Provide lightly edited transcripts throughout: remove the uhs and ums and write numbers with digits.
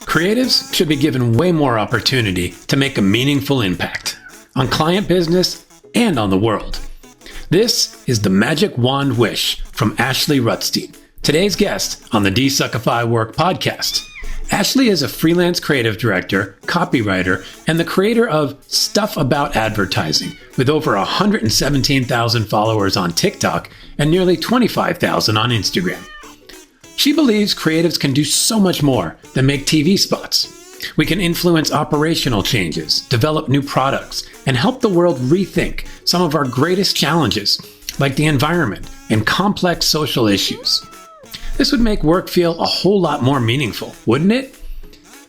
Creatives should be given way more opportunity to make a meaningful impact on client business and on the world. This is the Magic Wand Wish from Ashley Rutstein, today's guest on the DesuckifyWork Podcast. Ashley is a freelance creative director, copywriter, and the creator of Stuff About Advertising, with over 117,000 followers on TikTok and nearly 25,000 on Instagram. She believes creatives can do so much more than make TV spots. We can influence operational changes, develop new products, and help the world rethink some of our greatest challenges, like the environment and complex social issues. This would make work feel a whole lot more meaningful, wouldn't it?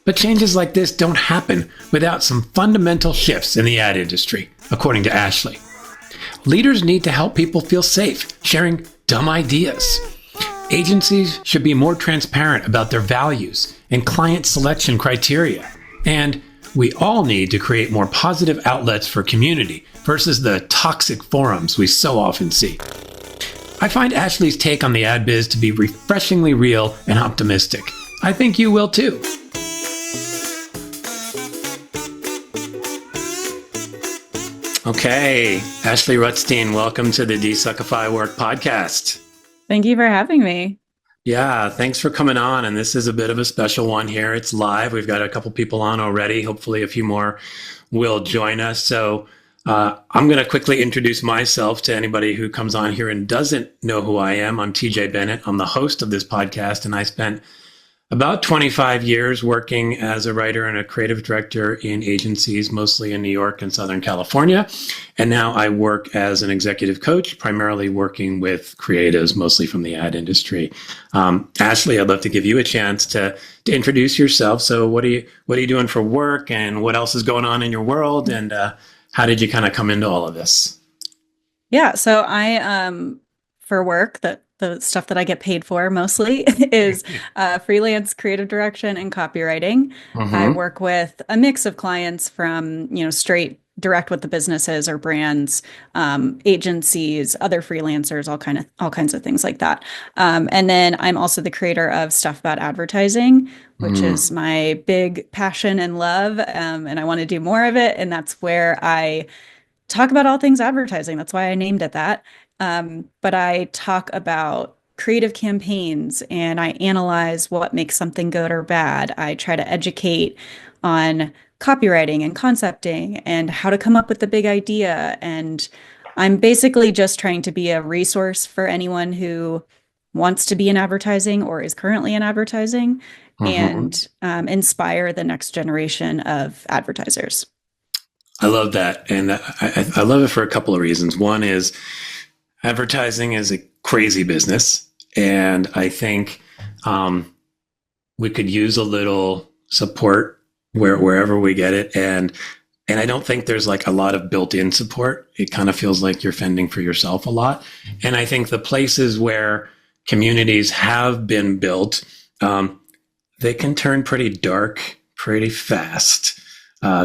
But changes like this don't happen without some fundamental shifts in the ad industry, according to Ashley. Leaders need to help people feel safe sharing dumb ideas. Agencies should be more transparent about their values and client selection criteria. And we all need to create more positive outlets for community versus the toxic forums we so often see. I find Ashley's take on the ad biz to be refreshingly real and optimistic. I think you will too. Okay, Ashley Rutstein, welcome to the DesuckifyWork Podcast. Thank you for having me. Yeah, thanks for coming on. And this is a bit of a special one here. It's live. We've got a couple people on already. Hopefully a few more will join us. So I'm going to quickly introduce myself to anybody who comes on here and doesn't know who I am. I'm TJ Bennett. I'm the host of this podcast, and I spent about 25 years working as a writer and a creative director in agencies, mostly in New York and Southern California. And now I work as an executive coach, primarily working with creatives, mostly from the ad industry. Ashley, I'd love to give you a chance to introduce yourself. So what are you doing for work, and what else is going on in your world? And how did you kind of come into all of this? Yeah, so I, for work, the stuff that I get paid for mostly is freelance creative direction and copywriting. Mm-hmm. I work with a mix of clients from, straight direct with the businesses or brands, agencies, other freelancers, all kinds of things like that. And then I'm also the creator of Stuff About Advertising, which is my big passion and love. And I want to do more of it. And that's where I talk about all things advertising. That's why I named it that. But I talk about creative campaigns and I analyze what makes something good or bad. I try to educate on copywriting and concepting and how to come up with the big idea. And I'm basically just trying to be a resource for anyone who wants to be in advertising or is currently in advertising and inspire the next generation of advertisers. I love that. And I love it for a couple of reasons. One is advertising is a crazy business. And I think we could use a little support wherever we get it. And I don't think there's like a lot of built-in support. It kind of feels like you're fending for yourself a lot. And I think the places where communities have been built, they can turn pretty dark pretty fast.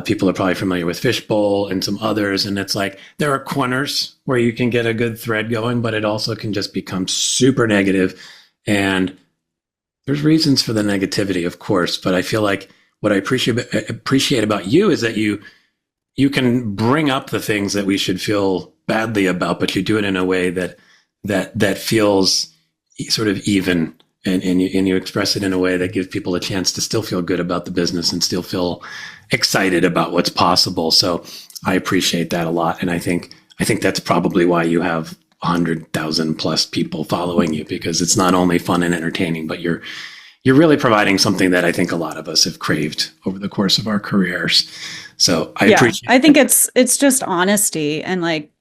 People are probably familiar with Fishbowl and some others. And it's like, there are corners where you can get a good thread going, but it also can just become super negative. And there's reasons for the negativity, of course, but I feel like what I appreciate about you is that you can bring up the things that we should feel badly about, but you do it in a way that feels sort of even. And you express it in a way that gives people a chance to still feel good about the business and still feel excited about what's possible. So I appreciate that a lot. And I think that's probably why you have 100,000 plus people following you, because it's not only fun and entertaining, but you're really providing something that I think a lot of us have craved over the course of our careers. So I appreciate I think it's just honesty and like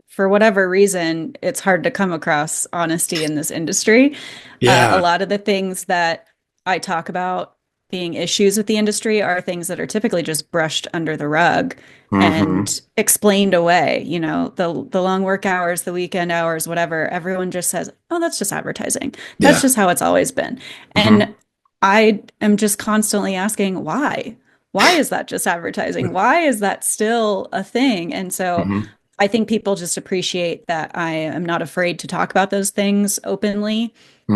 for whatever reason, it's hard to come across honesty in this industry. Yeah. A lot of the things that I talk about being issues with the industry are things that are typically just brushed under the rug and explained away. The long work hours, the weekend hours, whatever, everyone just says, oh, that's just advertising. That's just how it's always been. And I am just constantly asking, why? Why is that just advertising? Why is that still a thing? And so I think people just appreciate that I am not afraid to talk about those things openly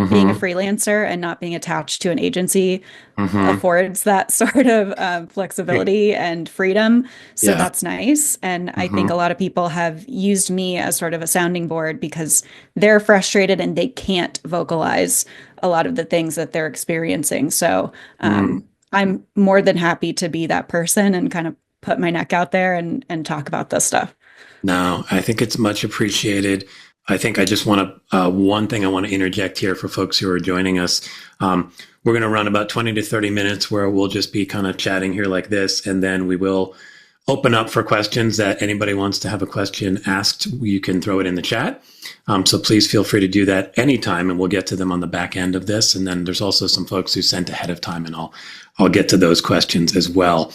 being a Mm-hmm. freelancer and not being attached to an agency Mm-hmm. affords that sort of flexibility and freedom. So Yeah. that's nice. And I think a Mm-hmm. lot of people have used me as sort of a sounding board because they're frustrated and they can't vocalize a lot of the things that they're experiencing. So Mm. I'm more than happy to be that person and kind of put my neck out there and talk about this stuff. No, I think it's much appreciated. I think I just want to, one thing I want to interject here for folks who are joining us. We're going to run about 20 to 30 minutes where we'll just be kind of chatting here like this, and then we will open up for questions that anybody wants to have a question asked. You can throw it in the chat. So please feel free to do that anytime, and we'll get to them on the back end of this. And then there's also some folks who sent ahead of time, and I'll get to those questions as well.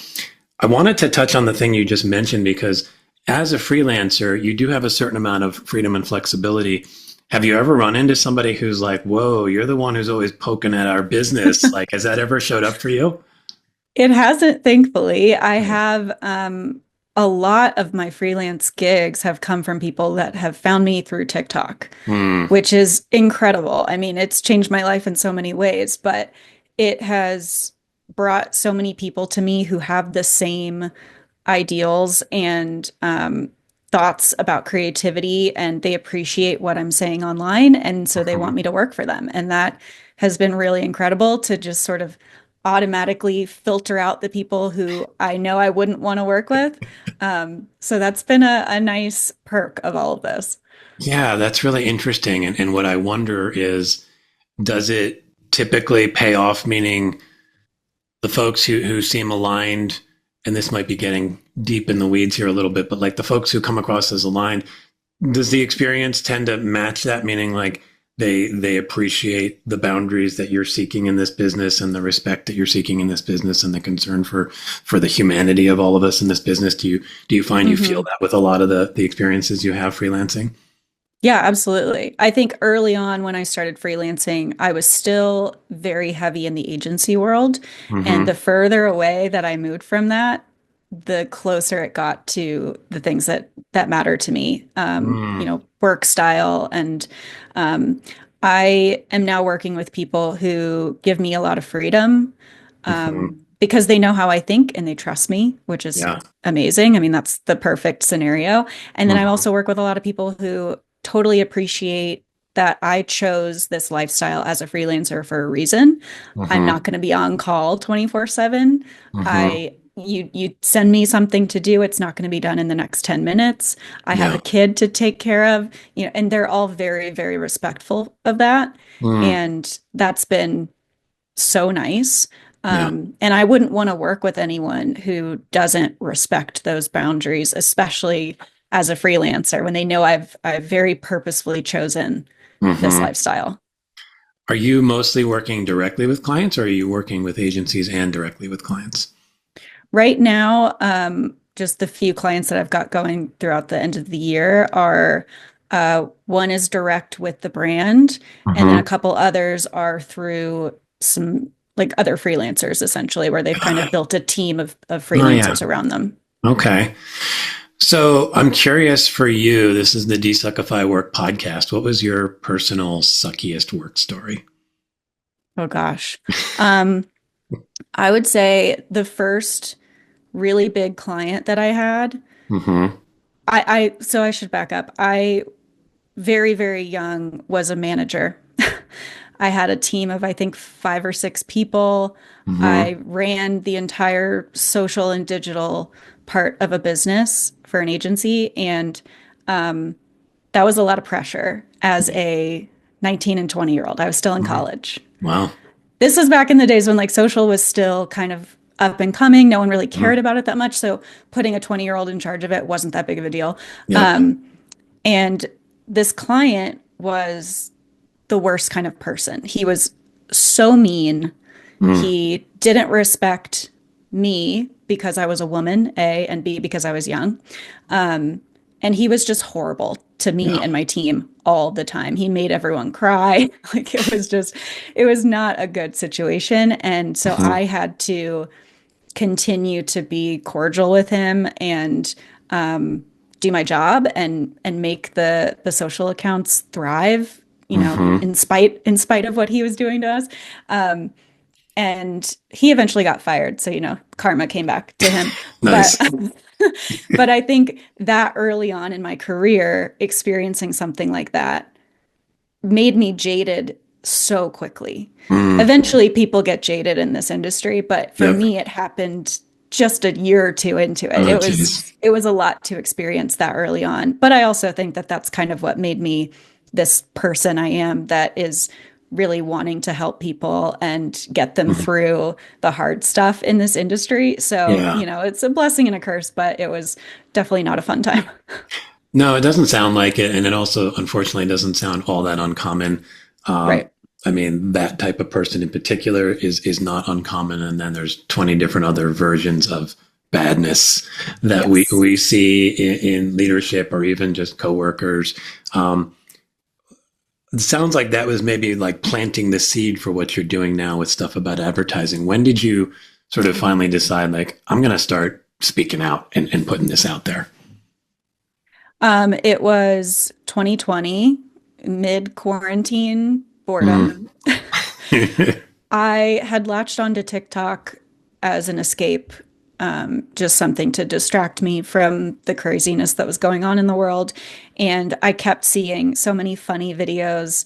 I wanted to touch on the thing you just mentioned because as a freelancer, you do have a certain amount of freedom and flexibility. Have you ever run into somebody who's like, whoa, you're the one who's always poking at our business? Like, has that ever showed up for you? It hasn't, thankfully. I Yeah. have a lot of my freelance gigs have come from people that have found me through TikTok, Hmm. which is incredible. I mean, it's changed my life in so many ways, but it has brought so many people to me who have the same ideals and thoughts about creativity, and they appreciate what I'm saying online. And so they want me to work for them. And that has been really incredible to just sort of automatically filter out the people who I know I wouldn't want to work with. So that's been a nice perk of all of this. Yeah, that's really interesting. And what I wonder is, does it typically pay off? Meaning the folks who seem aligned, and this might be getting deep in the weeds here a little bit, but like the folks who come across as aligned, does the experience tend to match that? Meaning like they appreciate the boundaries that you're seeking in this business and the respect that you're seeking in this business and the concern for the humanity of all of us in this business. Do you find you feel Mhm. that with a lot of the experiences you have freelancing? Yeah, absolutely. I think early on when I started freelancing, I was still very heavy in the agency world. And Mm-hmm. the further away that I moved from that, the closer it got to the things that matter to me, Mm. work style. And um, I am now working with people who give me a lot of freedom Mm-hmm. because they know how I think and they trust me, which is Yeah. amazing. I mean, that's the perfect scenario. And then I Mm-hmm. also work with a lot of people who totally appreciate that I chose this lifestyle as a freelancer for a reason. I'm Mm-hmm. not going to be on call 24/7. Mm-hmm. You send me something to do, it's not going to be done in the next 10 minutes. I have a Yeah. kid to take care of, and they're all very, very respectful of that. Mm. And that's been so nice. Yeah. And I wouldn't want to work with anyone who doesn't respect those boundaries, especially as a freelancer, when they know I've very purposefully chosen this Mm-hmm. lifestyle. Are you mostly working directly with clients, or are you working with agencies and directly with clients? Right now, just the few clients that I've got going throughout the end of the year are one is direct with the brand, and then a Mm-hmm. couple others are through some like other freelancers, essentially, where they've kind of built a team of Oh yeah. freelancers around them. Okay. So I'm curious for you. This is the Desuckify Work Podcast. What was your personal suckiest work story? Oh gosh. Um, I would say the first really big client that I had, Mm-hmm. so I should back up. I very, very young was a manager. I had a team of, I think, 5 or 6 people. Mm-hmm. I ran the entire social and digital part of a business for an agency. And that was a lot of pressure as a 19 and 20-year-old. I was still in Mm-hmm. college. Wow. This was back in the days when like social was still kind of up and coming. No one really cared Mm. about it that much. So putting a 20-year-old in charge of it wasn't that big of a deal. Yep. Um, and this client was the worst kind of person. He was so mean. Mm. He didn't respect me because I was a woman, A, and B, because I was young. And he was just horrible to me Yeah. and my team all the time. He made everyone cry. Like it was not a good situation. And so Mm-hmm. I had to continue to be cordial with him and do my job and make the social accounts thrive Mm-hmm. in spite of what he was doing to us. And he eventually got fired. So, karma came back to him. But, Nice. but I think that early on in my career, experiencing something like that made me jaded so quickly. Mm. Eventually, people get jaded in this industry, but for Yep. me, it happened just a year or two into it. Oh, It was geez. it was a lot to experience that early on. But I also think that that's kind of what made me this person I am that is really wanting to help people and get them Mhm. through the hard stuff in this industry. So, Yeah. it's a blessing and a curse, but it was definitely not a fun time. No, it doesn't sound like it. And it also, unfortunately, doesn't sound all that uncommon. Um, Right. I mean, that type of person in particular is not uncommon. And then there's 20 different other versions of badness that we, Yes. we see in leadership or even just coworkers. Um, it sounds like that was maybe like planting the seed for what you're doing now with stuff about advertising. When did you sort of finally decide, like, I'm going to start speaking out and putting this out there? It was 2020, mid quarantine Mm. boredom. I had latched onto TikTok as an escape, just something to distract me from the craziness that was going on in the world. And I kept seeing so many funny videos,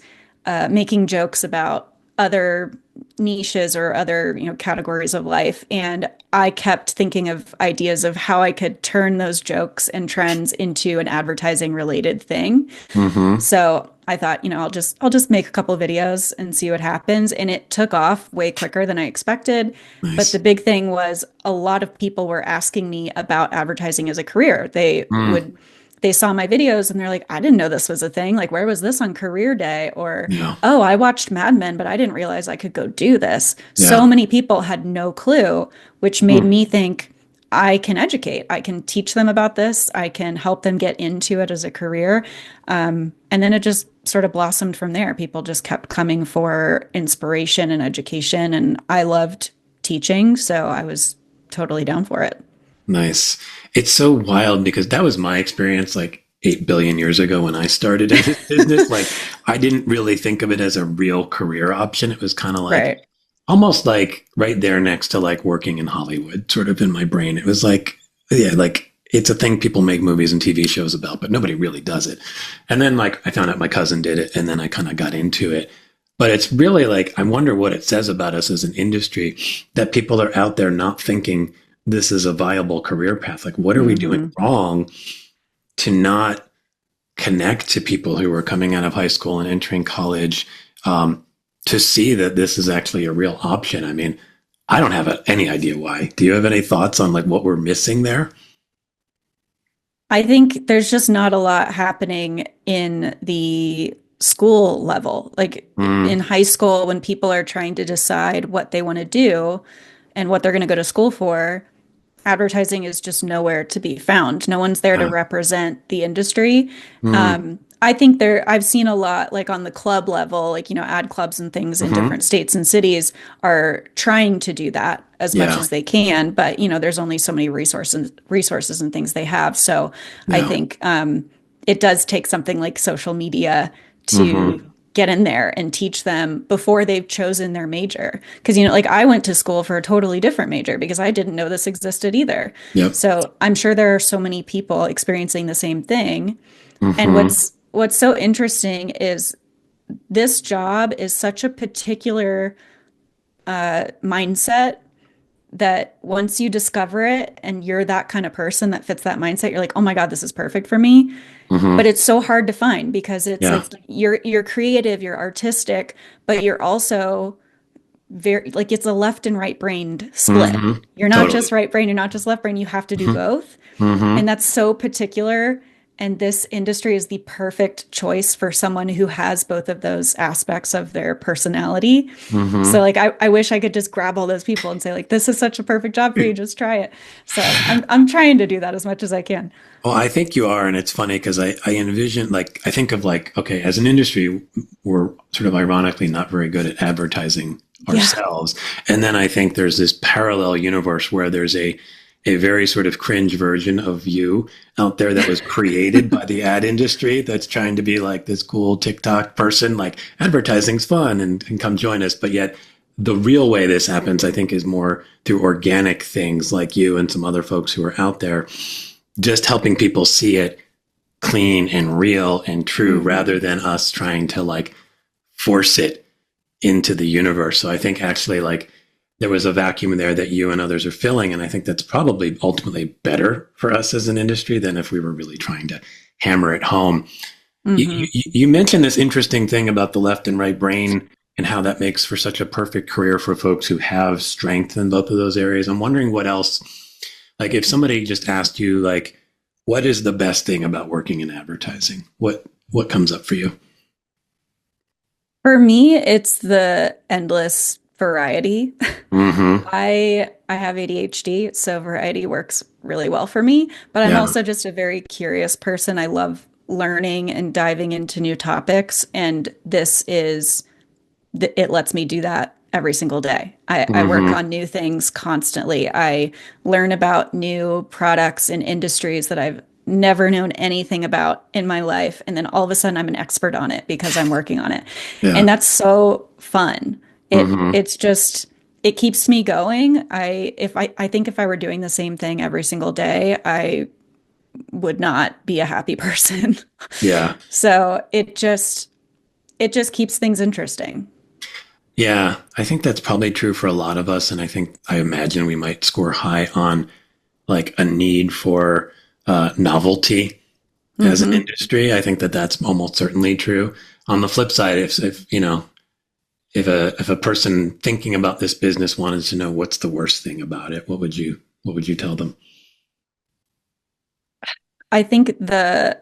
making jokes about other niches or other, categories of life. And I kept thinking of ideas of how I could turn those jokes and trends into an advertising related thing. Hmm. So I thought, I'll just make a couple of videos and see what happens. And it took off way quicker than I expected. But the Nice. big thing was a lot of people were asking me about advertising as a career. Mm. They saw my videos and they're like, I didn't know this was a thing. Like, where was this on career day? Or, Yeah. oh, I watched Mad Men, but I didn't realize I could go do this. So Yeah. many people had no clue, which made Mm. me think I can educate. I can teach them about this. I can help them get into it as a career. And then it just sort of blossomed from there. People just kept coming for inspiration and education. And I loved teaching. So I was totally down for it. Nice. It's so wild because that was my experience like 8 billion years ago when I started in this business. Like, I didn't really think of it as a real career option. It was kind of like Right. almost like right there next to like working in Hollywood, sort of in my brain. It was like, yeah, like it's a thing people make movies and TV shows about, but nobody really does it. And then like I found out my cousin did it and then I kind of got into it. But it's really like, I wonder what it says about us as an industry that people are out there not thinking this is a viable career path. Like, what are we doing Hmm. wrong to not connect to people who are coming out of high school and entering college to see that this is actually a real option? I mean, I don't have any idea why. Do you have any thoughts on like what we're missing there? I think there's just not a lot happening in the school level. Like Mm, in high school, when people are trying to decide what they want to do and what they're going to go to school for, advertising is just nowhere to be found. No one's there to yeah. represent the industry. Mm, I think I've seen a lot like on the club level, like, ad clubs and things in hmm. different states and cities are trying to do that as much Yeah. as they can. But, there's only so many resources and things they have. So I Yeah. think it does take something like social media to Hmm. get in there and teach them before they've chosen their major. Because, like I went to school for a totally different major because I didn't know this existed either. Yep. So I'm sure there are so many people experiencing the same thing. And Hmm. what's so interesting is this job is such a particular mindset that once you discover it and you're that kind of person that fits that mindset, you're like, oh my God, this is perfect for me. But Hmm. it's so hard to find because it's Yeah. like you're creative, you're artistic, but you're also very like it's a left and right brained split. Hmm. You're not just Totally. right brain, you're not just left brain, you have to do both. Hmm. And that's so particular. And this industry is the perfect choice for someone who has both of those aspects of their personality. So Hmm. like I wish I could just grab all those people and say, like, this is such a perfect job for you, just try it. So I'm trying to do that as much as I can. Well, I think you are, and it's funny because I envision like I think of like okay, as an industry, we're sort of ironically not very good at advertising Yeah. ourselves, and then I think there's this parallel universe where there's a very sort of cringe version of you out there that was created by the ad industry that's trying to be like this cool TikTok person, like advertising's fun and come join us. But yet the real way this happens, I think, is more through organic things like you and some other folks who are out there, just helping people see it clean and real and true rather than us trying to like force it into the universe. So I think actually like there was a vacuum there that you and others are filling. And I think that's probably ultimately better for us as an industry than if we were really trying to hammer it home. You mentioned this interesting thing about the left and right brain and how that makes for such a perfect career for folks who have strength in both of those areas. I'm wondering what else, like if somebody just asked you, like, what is the best thing about working in advertising? What comes up for you? For me, it's the endless variety. I have ADHD, so variety works really well for me, but I'm also just a very curious person. I love learning and diving into new topics, and it lets me do that every single day. I work on new things constantly. I learn about new products and industries that I've never known anything about in my life. And then all of a sudden I'm an expert on it because I'm working on it. Yeah. And that's so fun. It's just, it keeps me going. I think if I were doing the same thing every single day, I would not be a happy person. Yeah. So it just keeps things interesting. Yeah, I think that's probably true for a lot of us. And I imagine we might score high on like a need for novelty as an industry. I think that's almost certainly true. On the flip side, if you know, if a person thinking about this business wanted to know what's the worst thing about it, what would you tell them? I think the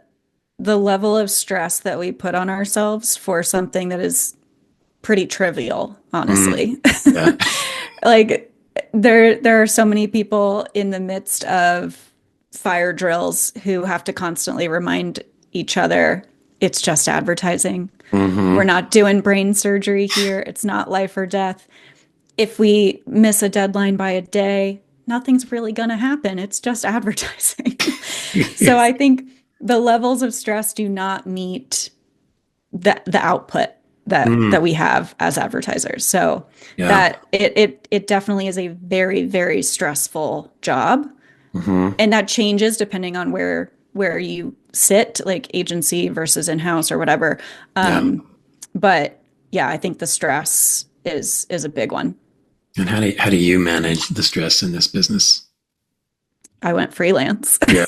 level of stress that we put on ourselves for something that is pretty trivial, honestly. Yeah. Like there are so many people in the midst of fire drills who have to constantly remind each other it's just advertising. We're not doing brain surgery here. It's not life or death. If we miss a deadline by a day, nothing's really going to happen. It's just advertising. So I think the levels of stress do not meet the output that we have as advertisers. So that it definitely is a very, very stressful job. And that changes depending on where you sit, like agency versus in-house or whatever. But yeah, I think the stress is a big one. And how do you manage the stress in this business? I went freelance. Yeah.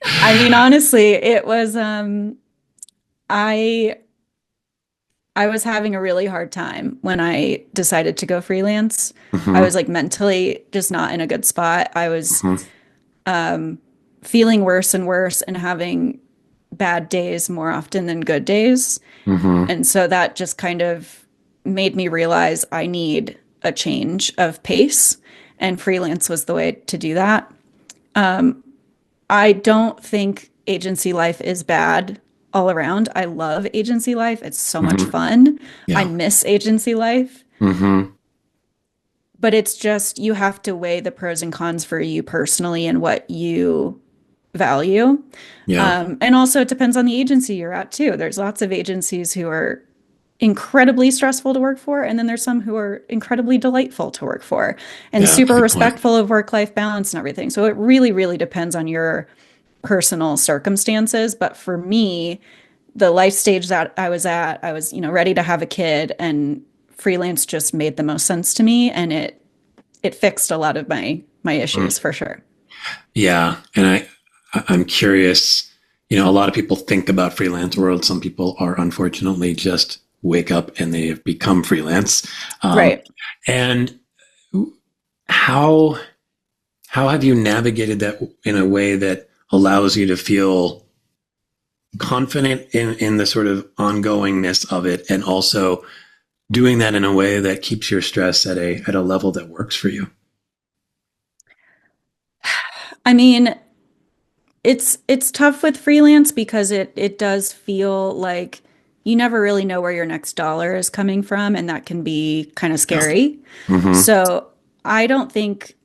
I mean, honestly, it was I was having a really hard time when I decided to go freelance. I was like mentally just not in a good spot. I was feeling worse and worse and having bad days more often than good days. And so that just kind of made me realize I need a change of pace, and freelance was the way to do that. I don't think agency life is bad all around. I love agency life. It's so much fun. I miss agency life. But it's just, you have to weigh the pros and cons for you personally and what you value. And also it depends on the agency you're at too. There's lots of agencies who are incredibly stressful to work for, and then there's some who are incredibly delightful to work for and super respectful of work-life balance and everything. So it really, really depends on your personal circumstances. But for me, the life stage that I was at, I was, ready to have a kid, and freelance just made the most sense to me, and it fixed a lot of my issues for sure. Yeah. And I'm curious, a lot of people think about freelance world. Some people are unfortunately just wake up and they have become freelance. Right. And how have you navigated that in a way that allows you to feel confident in the sort of ongoingness of it, and also doing that in a way that keeps your stress at a level that works for you? I mean, it's tough with freelance because it does feel like you never really know where your next dollar is coming from, and that can be kind of scary. So I don't think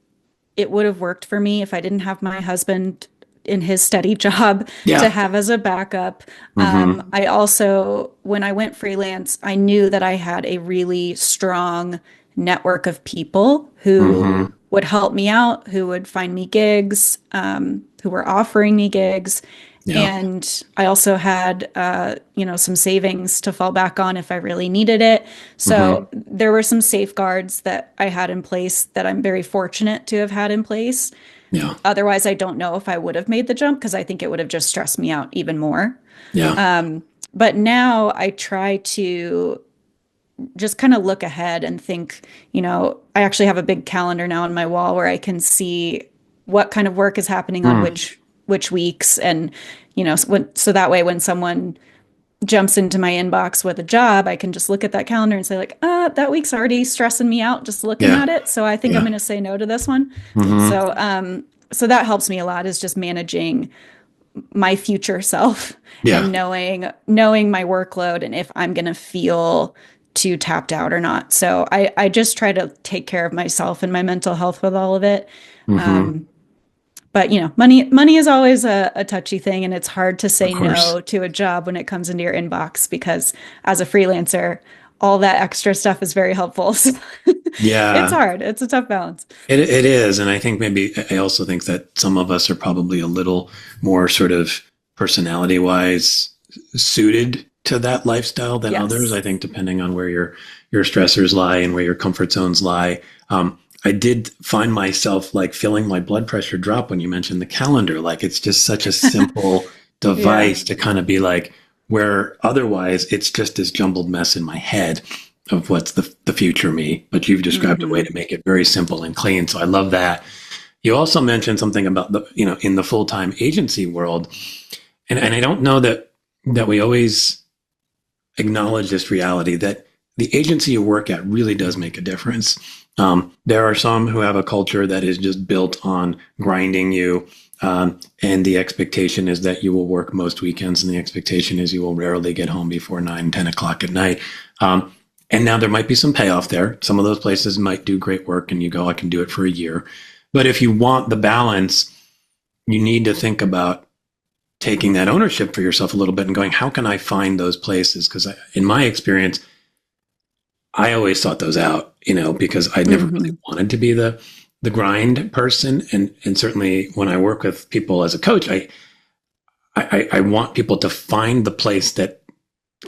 it would have worked for me if I didn't have my husband in his steady job to Yeah. have as a backup. Hmm. I also, when I went freelance, I knew that I had a really strong network of people who Hmm. would help me out, who would find me gigs, who were offering me gigs. Yeah. And I also had, some savings to fall back on if I really needed it. Hmm. So there were some safeguards that I had in place that I'm very fortunate to have had in place. Yeah. Otherwise, I don't know if I would have made the jump because I think it would have just stressed me out even more. Yeah. But now I try to just kind of look ahead and think, I actually have a big calendar now on my wall where I can see what kind of work is happening on Mm. which weeks, and so that way when someone jumps into my inbox with a job, I can just look at that calendar and say like, that week's already stressing me out just looking Yeah. at it. So I think I'm Yeah. going to say no to this one. Hmm. So that helps me a lot, is just managing my future self Yeah. and knowing my workload and if I'm going to feel too tapped out or not. So I just try to take care of myself and my mental health with all of it. Hmm. Um, but money is always a touchy thing, and it's hard to Of say course. no to a job when it comes into your inbox because as a freelancer, all that extra stuff is very helpful. So it's Yeah. hard. It's a tough balance. It is. And I think maybe I also think that some of us are probably a little more sort of personality wise suited to that lifestyle than others. Yes. I think depending on where your stressors lie and where your comfort zones lie. I did find myself like feeling my blood pressure drop when you mentioned the calendar. Like it's just such a simple Yeah. device to kind of be like, where otherwise it's just this jumbled mess in my head of what's the future me. But you've described a way Hmm. to make it very simple and clean. So I love that. You also mentioned something about in the full-time agency world. And I don't know that we always acknowledge this reality that the agency you work at really does make a difference. There are some who have a culture that is just built on grinding you. And the expectation is that you will work most weekends, and the expectation is you will rarely get home before 9, 10 o'clock at night. And now there might be some payoff there. Some of those places might do great work, and you go, I can do it for a year. But if you want the balance, you need to think about taking that ownership for yourself a little bit and going, how can I find those places? Because in my experience, I always sought those out, because I never really Hmm. wanted to be the grind person. And certainly when I work with people as a coach, I want people to find the place that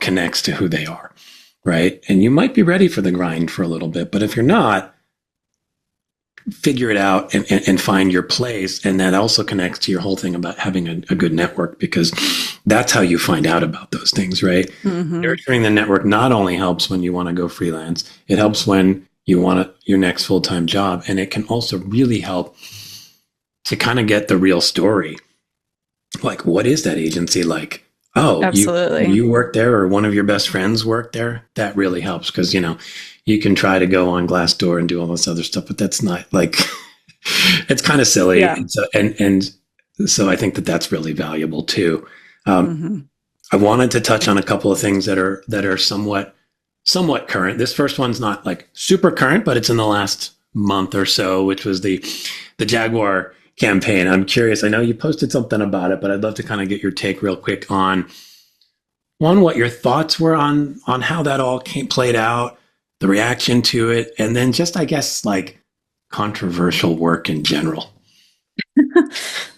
connects to who they are. Right. And you might be ready for the grind for a little bit, but if you're not, figure it out and find your place. And that also connects to your whole thing about having a good network, because that's how you find out about those things, right? Hmm. Nurturing the network not only helps when you want to go freelance, it helps when you want your next full-time job. And it can also really help to kind of get the real story. Like, what is that agency like? Oh, Absolutely. you work there, or one of your best friends worked there. That really helps, because you can try to go on Glassdoor and do all this other stuff, but that's not like it's kind of silly. Yeah. And so I think that that's really valuable too. Um, Hmm. I wanted to touch on a couple of things that are somewhat current. This first one's not like super current, but it's in the last month or so, which was the Jaguar campaign. I'm curious. I know you posted something about it, but I'd love to kind of get your take real quick on one, what your thoughts were on how that all played out, the reaction to it, and then just, I guess, like controversial work in general.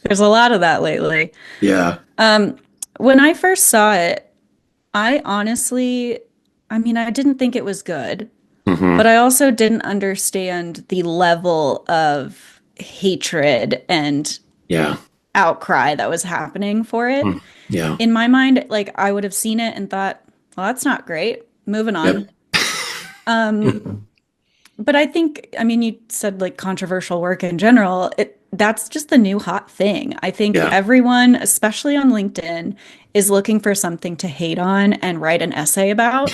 There's a lot of that lately. Yeah. Um, when I first saw it, I honestly, I mean, I didn't think it was good, but Hmm. I also didn't understand the level of hatred and Yeah. outcry that was happening for it. Mm. Yeah. In my mind, like I would have seen it and thought, well, that's not great. Moving on. Yep. Um, but I think, I mean, you said like controversial work in general, that's just the new hot thing. I think Yeah. everyone, especially on LinkedIn, is looking for something to hate on and write an essay about.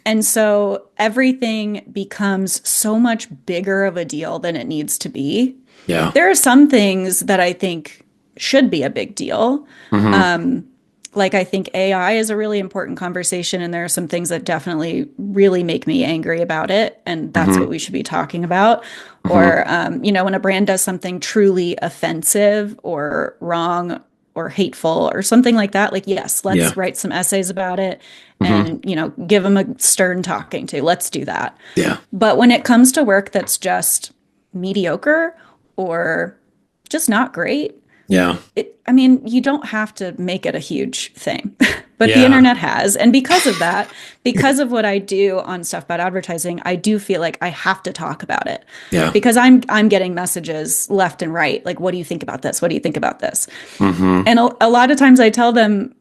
And so everything becomes so much bigger of a deal than it needs to be. Yeah. There are some things that I think should be a big deal. Hmm. Um, Like, I think AI is a really important conversation, and there are some things that definitely really make me angry about it, and that's what Hmm. we should be talking about. Hmm. Or, when a brand does something truly offensive or wrong or hateful or something like that, like, yes, Yeah. let's write some essays about it Hmm. and, give them a stern talking to. Let's do that. Yeah. But when it comes to work that's just mediocre or just not great, Yeah. I mean, you don't have to make it a huge thing, but the Yeah. internet has. And because of that, because of what I do on Stuff About Advertising, I do feel like I have to talk about it Yeah. because I'm getting messages left and right. Like, what do you think about this? What do you think about this? Hmm. And a lot of times I tell them,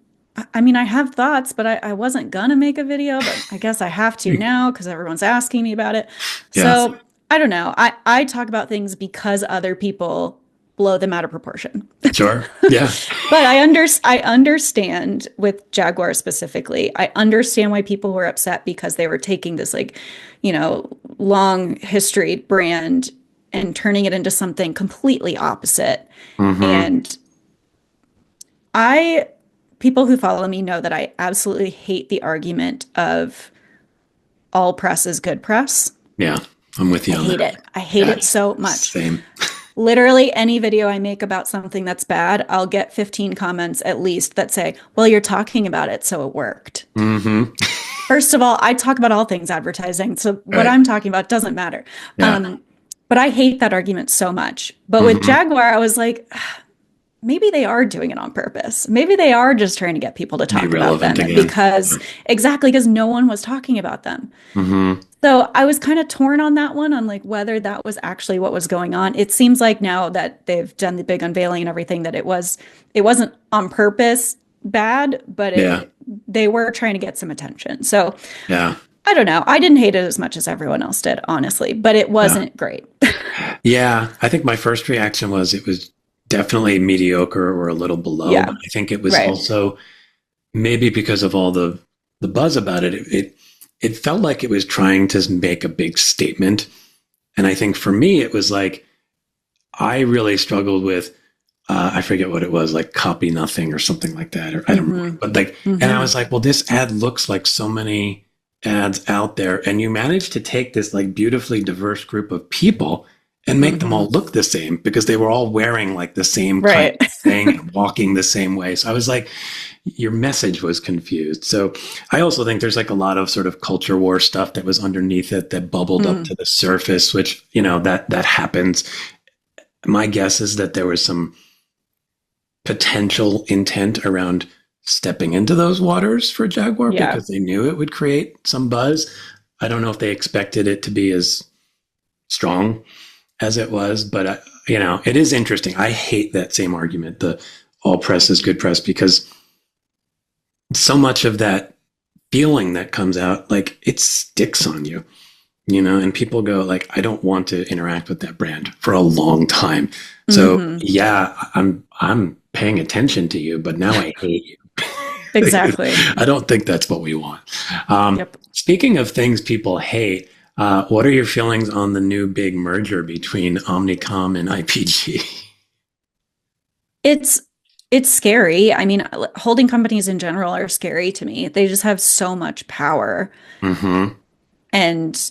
I mean, I have thoughts, but I wasn't gonna make a video, but I guess I have to now because everyone's asking me about it. Yeah. So I don't know. I talk about things because other people blow them out of proportion. Sure. Yeah. But I understand with Jaguar specifically. I understand why people were upset because they were taking this like, long history brand and turning it into something completely opposite. Hmm. And I people who follow me know that I absolutely hate the argument of all press is good press. Yeah. I'm with I you on hate that. it. I hate Yeah. it so much. Same. Literally any video I make about something that's bad, I'll get 15 comments at least that say, well, you're talking about it, so it worked. Hmm. First of all, I talk about all things advertising, so what Right. I'm talking about doesn't matter. Yeah. Um, but I hate that argument so much. But with Hmm. Jaguar, I was like, maybe they are doing it on purpose. Maybe they are just trying to get people to Be talk about relevant them again. because exactly because no one was talking about them. Hmm. So I was kind of torn on that one on like whether that was actually what was going on. It seems like now that they've done the big unveiling and everything that it wasn't on purpose bad, but Yeah. they were trying to get some attention. So Yeah. I don't know. I didn't hate it as much as everyone else did, honestly, but it Yeah. wasn't great. Yeah. I think my first reaction was it was definitely mediocre or a little below, Yeah, but I think it was right. also maybe because of all the buzz about it, it felt like it was trying to make a big statement. And I think for me, it was like I really struggled with I forget what it was, like copy nothing or something like that, or I don't remember. Hmm. But like, and I Hmm. was like, well, this ad looks like so many ads out there, and you managed to take this like beautifully diverse group of people and make them Hmm. all look the same because they were all wearing like the same kind Right. of thing and walking the same way. So I was like, your message was confused. So I also think there's like a lot of sort of culture war stuff that was underneath it that bubbled up Mm. to the surface, which, that happens. My guess is that there was some potential intent around stepping into those waters for Jaguar Yeah. because they knew it would create some buzz. I don't know if they expected it to be as strong as it was, but it is interesting. I hate that same argument, the all press is good press, because so much of that feeling that comes out, like it sticks on you, and people go like, I don't want to interact with that brand for a long time. So Hmm. yeah, I'm paying attention to you, but now I hate you. Exactly. I don't think that's what we want. Yep. Speaking of things people hate, what are your feelings on the new big merger between Omnicom and IPG? It's it's scary. I mean, holding companies in general are scary to me. They just have so much power Hmm. and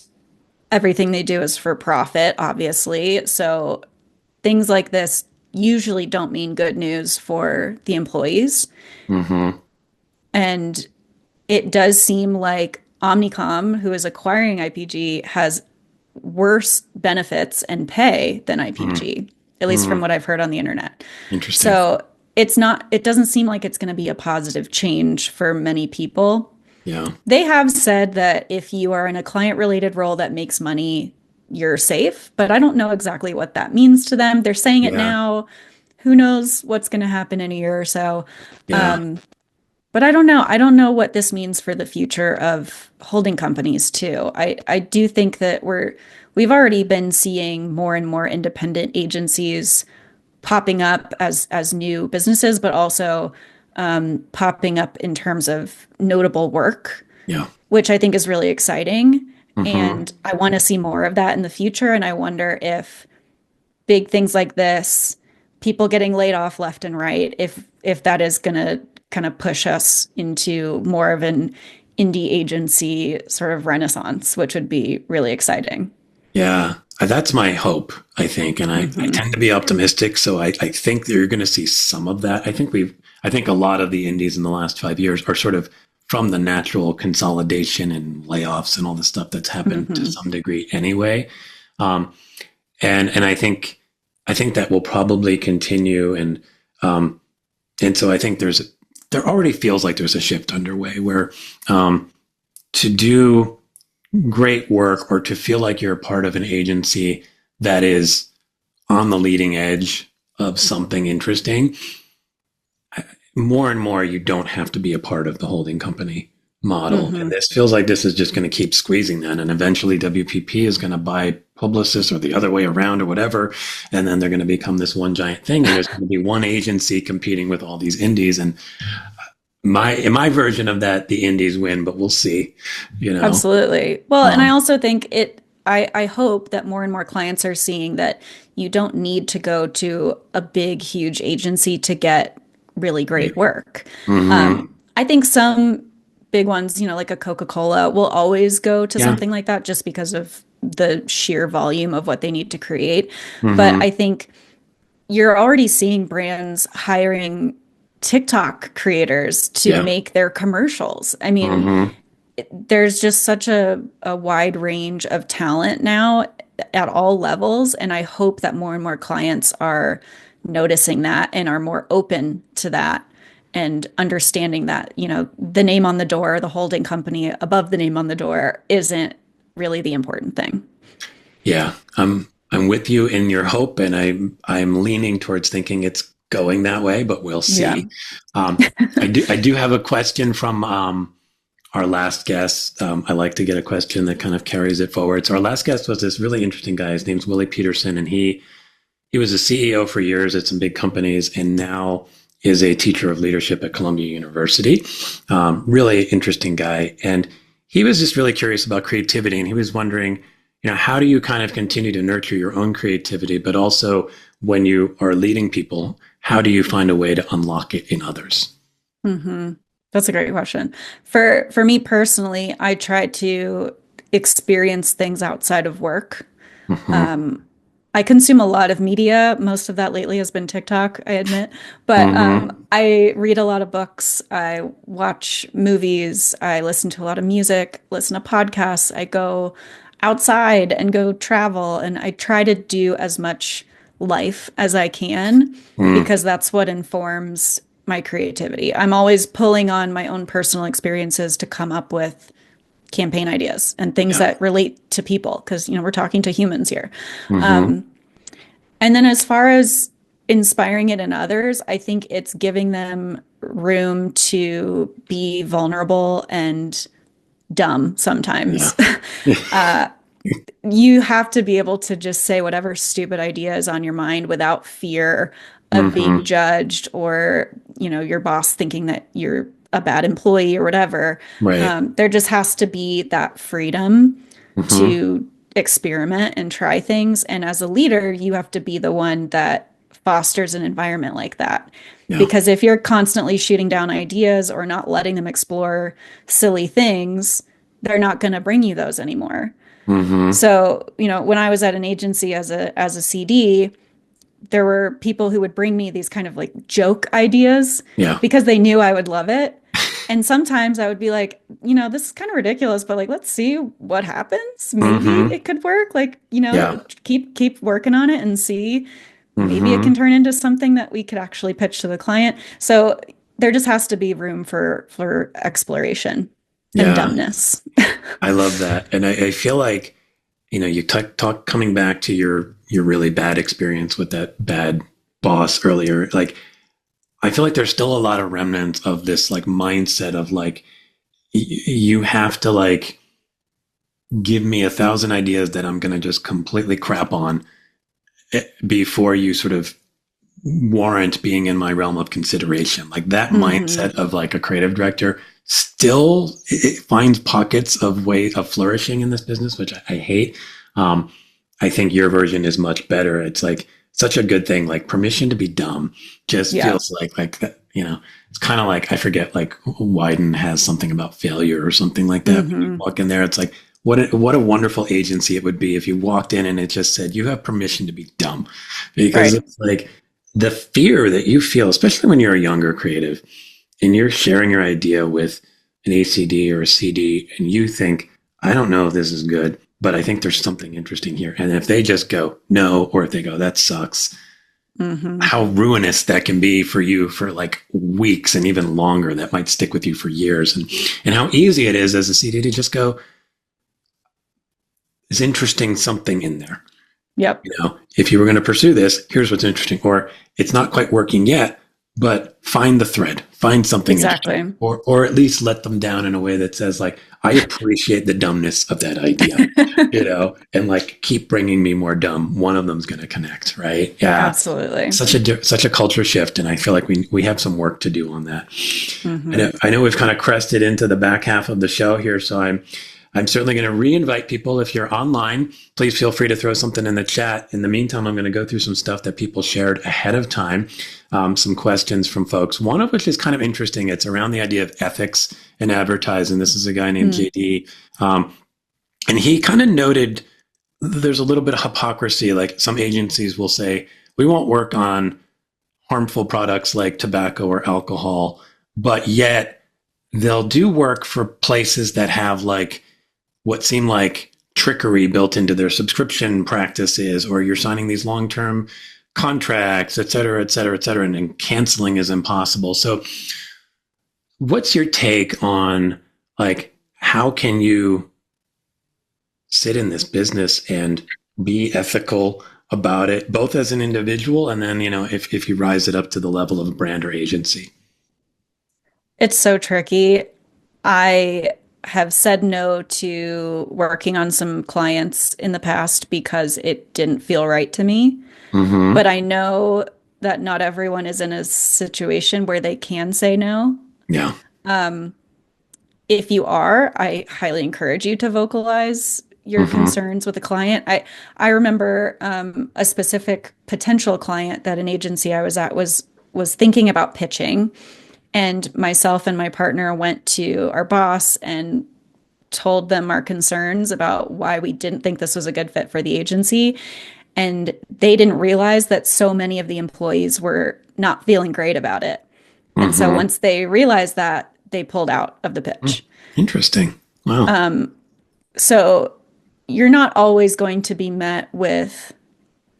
everything they do is for profit, obviously. So things like this usually don't mean good news for the employees. Hmm. And it does seem like Omnicom, who is acquiring IPG, has worse benefits and pay than IPG, at least from Hmm. what I've heard on the internet. Interesting. So it doesn't seem like it's going to be a positive change for many people. Yeah. They have said that if you are in a client related role that makes money, you're safe, but I don't know exactly what that means to them. They're saying it Yeah. now. Who knows what's going to happen in a year or so? Yeah. Um, but I don't know. I don't know what this means for the future of holding companies too. I do think that we've already been seeing more and more independent agencies popping up as new businesses, but also popping up in terms of notable work, Yeah. which I think is really exciting. Hmm. And I want to see more of that in the future. And I wonder if big things like this, people getting laid off left and right, if that is going to kind of push us into more of an indie agency sort of renaissance, which would be really exciting. Yeah, that's my hope, I think. And I tend to be optimistic. So I think that you're going to see some of that. I think a lot of the indies in the last 5 years are sort of from the natural consolidation and layoffs and all the stuff that's happened to some degree anyway. And I think that will probably continue. And so I think there already feels like there's a shift underway where to do great work or to feel like you're a part of an agency that is on the leading edge of something interesting, more and more you don't have to be a part of the holding company model. And this feels like this is just going to keep squeezing that. And eventually WPP is going to buy Publicis or the other way around or whatever. And then they're going to become this one giant thing. And there's going to be one agency competing with all these indies. And in my version of that, the indies win, but we'll see, Absolutely. Well, and I also think I hope that more and more clients are seeing that you don't need to go to a big, huge agency to get really great work. I think some big ones, like a Coca-Cola, will always go to something like that just because of the sheer volume of what they need to create. But I think you're already seeing brands hiring TikTok creators to make their commercials. I mean, there's just such a wide range of talent now at all levels. And I hope that more and more clients are noticing that and are more open to that and understanding that, the name on the door, the holding company above the name on the door isn't really the important thing. Yeah, I'm with you in your hope, and I'm leaning towards thinking it's going that way, but we'll see. Yeah. I do have a question from our last guest. I like to get a question that kind of carries it forward. So our last guest was this really interesting guy. His name's Willie Peterson, and he was a CEO for years at some big companies, and now is a teacher of leadership at Columbia University. Really interesting guy. And he was just really curious about creativity. And he was wondering, how do you kind of continue to nurture your own creativity, but also when you are leading people, how do you find a way to unlock it in others? That's a great question. For me personally, I try to experience things outside of work. I consume a lot of media. Most of that lately has been TikTok, I admit. But I read a lot of books. I watch movies. I listen to a lot of music, listen to podcasts. I go outside and go travel. And I try to do as much life as I can because that's what informs my creativity. I'm always pulling on my own personal experiences to come up with campaign ideas and things that relate to people because we're talking to humans here. And then as far as inspiring it in others, I think it's giving them room to be vulnerable and dumb sometimes. You have to be able to just say whatever stupid idea is on your mind without fear of being judged or your boss thinking that you're a bad employee or whatever. There just has to be that freedom to experiment and try things. And as a leader, you have to be the one that fosters an environment like that. Because if you're constantly shooting down ideas or not letting them explore silly things, they're not going to bring you those anymore. So, when I was at an agency as a CD, there were people who would bring me these kind of like joke ideas because they knew I would love it. And sometimes I would be like, this is kind of ridiculous, but like, let's see what happens. Maybe it could work. Like, keep working on it and see. Maybe it can turn into something that we could actually pitch to the client. So there just has to be room for exploration and dumbness. I love that. And I feel like, you talk coming back to your really bad experience with that bad boss earlier, like, I feel like there's still a lot of remnants of this like mindset of like, you have to like give me 1,000 ideas that I'm going to just completely crap on before you sort of warrant being in my realm of consideration. Like that mindset of like a creative director still it finds pockets of way of flourishing in this business, which I hate. I think your version is much better. It's like such a good thing, like permission to be dumb just feels like that, it's kind of like, I forget, like Wyden has something about failure or something like that. When you walk in there, it's like, what a wonderful agency it would be if you walked in and it just said, you have permission to be dumb. Because it's like the fear that you feel, especially when you're a younger creative and you're sharing your idea with an ACD or a CD and you think, I don't know if this is good, but I think there's something interesting here. And if they just go, no, or if they go, that sucks, how ruinous that can be for you for like weeks and even longer. That might stick with you for years. And how easy it is as a CD to just go, is interesting something in there. Yep. If you were going to pursue this, here's what's interesting. Or it's not quite working yet, but find the thread, find something exactly, or at least let them down in a way that says like, I appreciate the dumbness of that idea, and like keep bringing me more dumb. One of them's going to connect, right? Yeah, absolutely. Such a culture shift, and I feel like we have some work to do on that. I know we've kind of crested into the back half of the show here, so I'm certainly going to re-invite people. If you're online, please feel free to throw something in the chat. In the meantime, I'm going to go through some stuff that people shared ahead of time, some questions from folks, one of which is kind of interesting. It's around the idea of ethics in advertising. This is a guy named JD. And he kind of noted there's a little bit of hypocrisy. Like some agencies will say, we won't work on harmful products like tobacco or alcohol, but yet they'll do work for places that have like what seem like trickery built into their subscription practices, or you're signing these long-term contracts, et cetera, et cetera, et cetera, and then canceling is impossible. So what's your take on like, how can you sit in this business and be ethical about it, both as an individual and then, if you rise it up to the level of a brand or agency? It's so tricky. I have said no to working on some clients in the past because it didn't feel right to me. But I know that not everyone is in a situation where they can say no. Yeah. If you are, I highly encourage you to vocalize your concerns with a client. I remember a specific potential client that an agency I was at was thinking about pitching. And myself and my partner went to our boss and told them our concerns about why we didn't think this was a good fit for the agency. And they didn't realize that so many of the employees were not feeling great about it. And so once they realized that, they pulled out of the pitch. Interesting. Wow. So you're not always going to be met with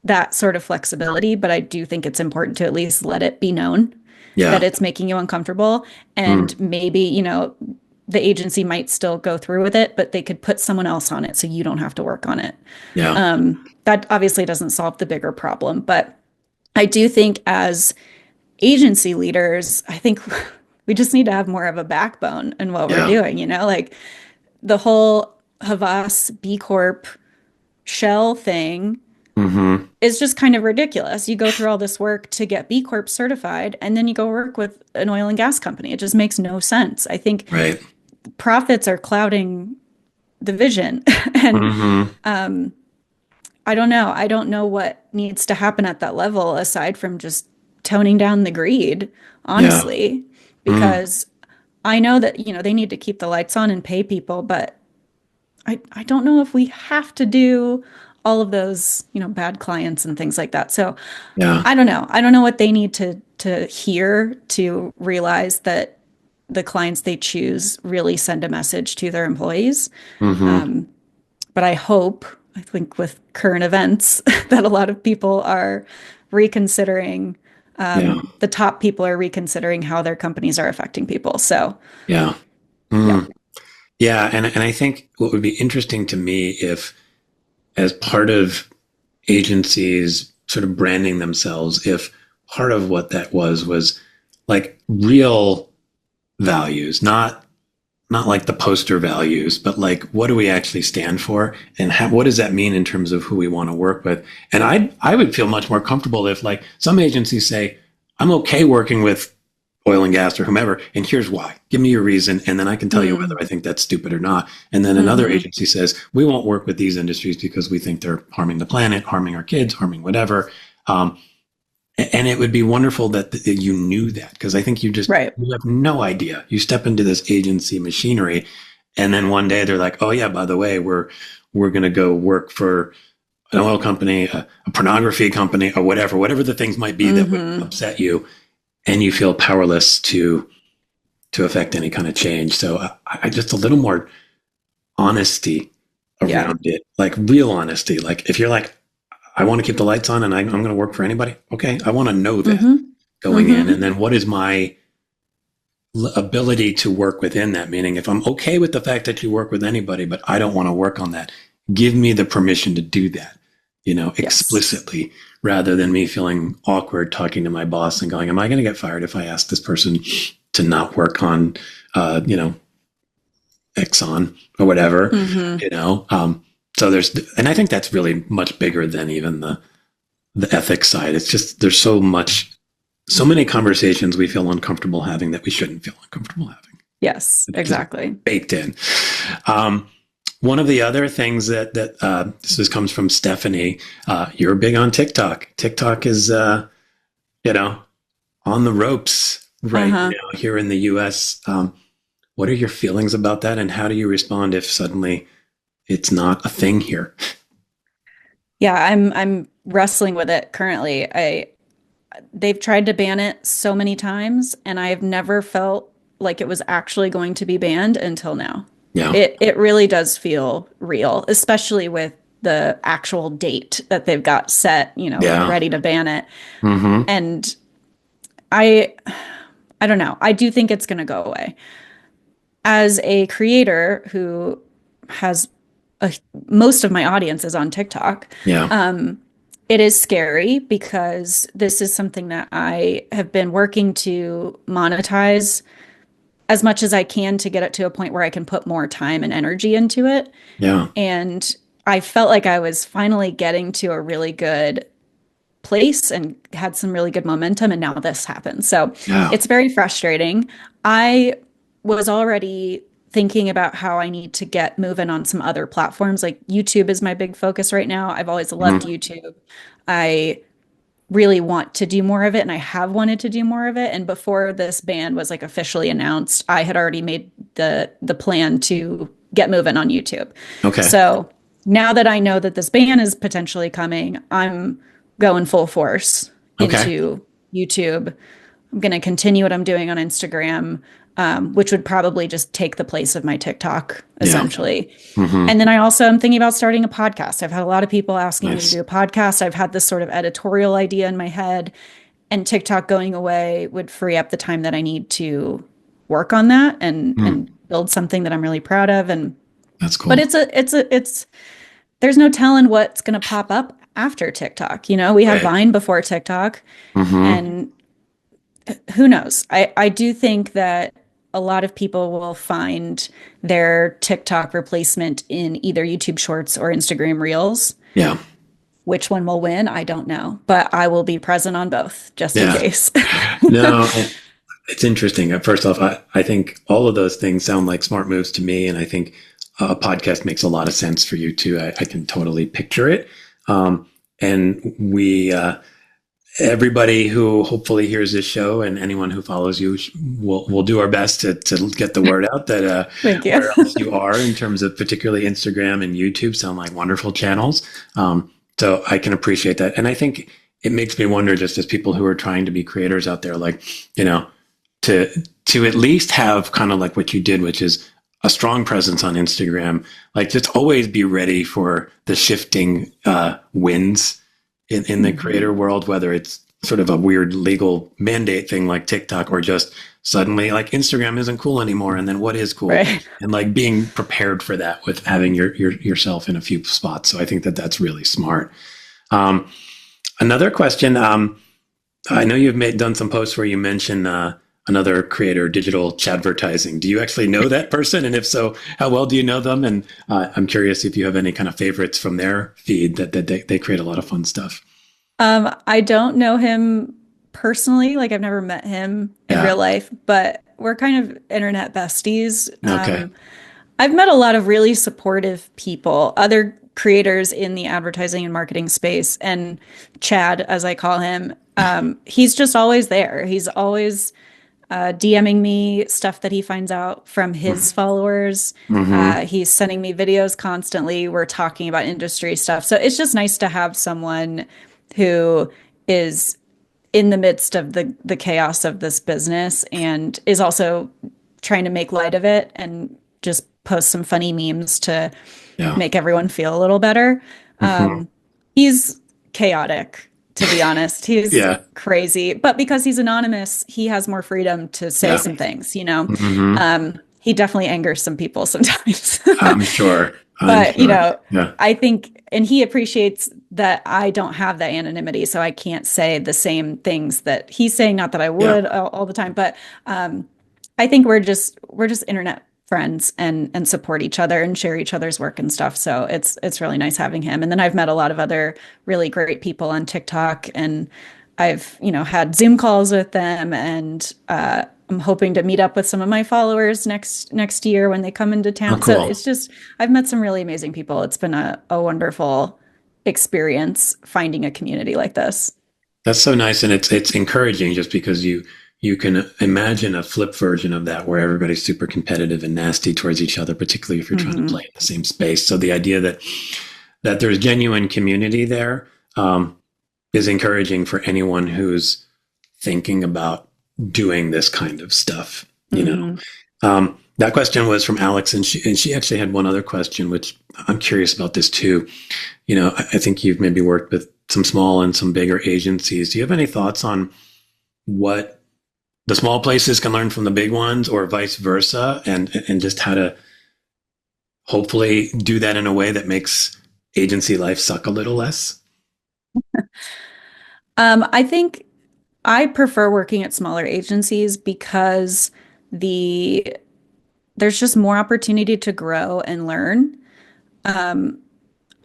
that sort of flexibility, but I do think it's important to at least let it be known that it's making you uncomfortable. And maybe, the agency might still go through with it, but they could put someone else on it so you don't have to work on it. Yeah. That obviously doesn't solve the bigger problem, but I do think as agency leaders, I think we just need to have more of a backbone in what we're doing, like the whole Havas B Corp shell thing is just kind of ridiculous. You go through all this work to get B Corp certified, and then you go work with an oil and gas company. It just makes no sense. I think profits are clouding the vision. And I don't know. I don't know what needs to happen at that level aside from just toning down the greed, honestly, because I know that, they need to keep the lights on and pay people, but I don't know if we have to do all of those, bad clients and things like that. So I don't know. I don't know what they need to hear to realize that the clients they choose really send a message to their employees. But I think with current events that a lot of people are reconsidering, the top people are reconsidering how their companies are affecting people. So And I think what would be interesting to me if, as part of agencies sort of branding themselves, if part of what that was like real values, not like the poster values, but like, what do we actually stand for? And what does that mean in terms of who we want to work with? And I would feel much more comfortable if like some agencies say, I'm okay working with oil and gas or whomever, and here's why. Give me your reason, and then I can tell you whether I think that's stupid or not. And then another agency says, we won't work with these industries because we think they're harming the planet, harming our kids, harming whatever. And it would be wonderful that you knew that, because I think Right. you have no idea. You step into this agency machinery, and then one day they're like, "Oh yeah, by the way, we're going to go work for an oil company, a pornography company, or whatever the things might be that would upset you," and you feel powerless to affect any kind of change. So I just a little more honesty around it, like real honesty. Like if you're like, I want to keep the lights on and I'm going to work for anybody. Okay. I want to know that going in. And then what is my ability to work within that? Meaning if I'm okay with the fact that you work with anybody, but I don't want to work on that, give me the permission to do that, explicitly, rather than me feeling awkward talking to my boss and going, am I going to get fired if I ask this person to not work on, Exxon or whatever, so and I think that's really much bigger than even the ethics side. It's just, there's so many conversations we feel uncomfortable having that we shouldn't feel uncomfortable having. Yes, exactly. Baked in. One of the other things that this comes from Stephanie, you're big on TikTok. TikTok is, on the ropes right now here in the US. What are your feelings about that, and how do you respond if suddenly it's not a thing here? Yeah, I'm wrestling with it currently. They've tried to ban it so many times, and I've never felt like it was actually going to be banned until now. Yeah. It really does feel real, especially with the actual date that they've got set, ready to ban it. And I don't know. I do think it's going to go away. As a creator who has most of my audience is on TikTok, it is scary because this is something that I have been working to monetize as much as I can to get it to a point where I can put more time and energy into it. Yeah. And I felt like I was finally getting to a really good place and had some really good momentum, and now this happens. So it's very frustrating. I was already thinking about how I need to get moving on some other platforms. Like YouTube is my big focus right now. I've always loved YouTube. I really want to do more of it, and I have wanted to do more of it. And before this ban was like officially announced, I had already made the plan to get moving on YouTube. Okay. So now that I know that this ban is potentially coming, I'm going full force into YouTube. I'm going to continue what I'm doing on Instagram, which would probably just take the place of my TikTok, essentially. And then I also am thinking about starting a podcast. I've had a lot of people asking me to do a podcast. I've had this sort of editorial idea in my head, and TikTok going away would free up the time that I need to work on that and build something that I'm really proud of. And that's cool. But it's there's no telling what's going to pop up after TikTok. We had Vine before TikTok, and who knows? I do think that a lot of people will find their TikTok replacement in either YouTube Shorts or Instagram Reels. Yeah. Which one will win? I don't know, but I will be present on both just in case. No, it's interesting. First off, I think all of those things sound like smart moves to me, and I think a podcast makes a lot of sense for you too. I can totally picture it. And everybody who hopefully hears this show and anyone who follows you, we'll do our best to get the word out that Thank you. where else you are in terms of particularly Instagram and YouTube sound like wonderful channels. So I can appreciate that. And I think it makes me wonder, just as people who are trying to be creators out there, like, to at least have kind of like what you did, which is a strong presence on Instagram, like just always be ready for the shifting winds in the creator world, whether it's sort of a weird legal mandate thing like TikTok, or just suddenly like Instagram isn't cool anymore. And then what is cool? Right. And like being prepared for that with having yourself in a few spots. So I think that that's really smart. Another question. I know you've done some posts where you mention another creator, digital chatvertising. Do you actually know that person? And if so, how well do you know them? And I'm curious if you have any kind of favorites from their feed that they create a lot of fun stuff. I don't know him personally. Like I've never met him in real life, but we're kind of internet besties. Okay. I've met a lot of really supportive people, other creators in the advertising and marketing space. And Chad, as I call him, he's just always there. He's always DMing me stuff that he finds out from his followers. He's sending me videos constantly. We're talking about industry stuff. So it's just nice to have someone who is in the midst of the chaos of this business and is also trying to make light of it and just post some funny memes to make everyone feel a little better. He's chaotic, to be honest. He's crazy, but because he's anonymous, he has more freedom to say some things, you know. He definitely angers some people sometimes. I'm sure. But, you know, I think, and he appreciates that I don't have that anonymity, so I can't say the same things that he's saying, not that I would all the time, but I think we're just internet friends and support each other and share each other's work and stuff. So it's really nice having him. And then I've met a lot of other really great people on TikTok, and I've, you know, had Zoom calls with them, and I'm hoping to meet up with some of my followers next year when they come into town. Oh, cool. So it's just, I've met some really amazing people. It's been a wonderful experience finding a community like this. That's so nice. And it's encouraging, just because you can imagine a flip version of that where everybody's super competitive and nasty towards each other, particularly if you're trying to play in the same space. So the idea that there's genuine community there is encouraging for anyone who's thinking about doing this kind of stuff, you know. That question was from Alex, and she actually had one other question, which I'm curious about this too. You know, I think you've maybe worked with some small and some bigger agencies. Do you have any thoughts on what the small places can learn from the big ones, or vice versa, and just how to hopefully do that in a way that makes agency life suck a little less? I think I prefer working at smaller agencies because there's just more opportunity to grow and learn.